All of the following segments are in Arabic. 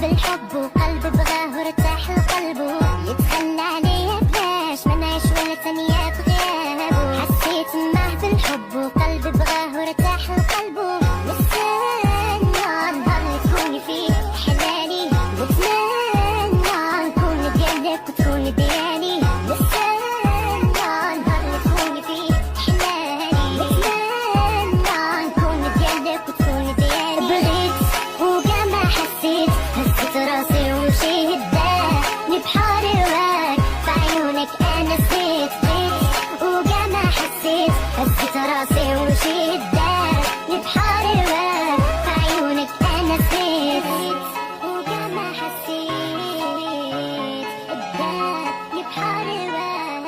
بالحب وقلب بغاه وارتاح لقلبه، يتخلى عليا بلاش ما نعيش ولا ثانية بغيابه. حسيت معاه بالحب وقلب بغاه وارتاح لقلبه، نستنى نهار اللي تكوني فيه حلالي، نتمنى نكون ديالك وتكوني ديالي. نستنى نهار اللي تكوني فيه حلالي، نتمنى نكون ديالك وتكوني ديالي. بغيت وكاع ما حسيت، هزيت راسي ومشيت داني بحار هواك، في عيونك انا زيت وكاع ما حسيت، هزيت راسي ومشيت داني بحار هواك، في عيونك انا زيت وكاع ما حسيت، داني بحار هواك.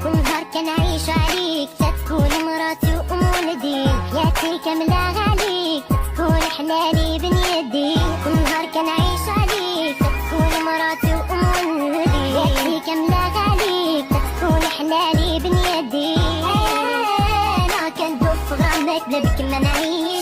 كل نهار كنعيش عليك تتكون مراتي وام ولدي، حياتي كاملة عليك تكون حلالي بين يدي. كل نهار كنعيش عليك تكون مراتي وام ولدي، حياتي كاملة عليك تكون حلالي بين يدي. انا كندوب في غرامك بلا بك ما نعيش،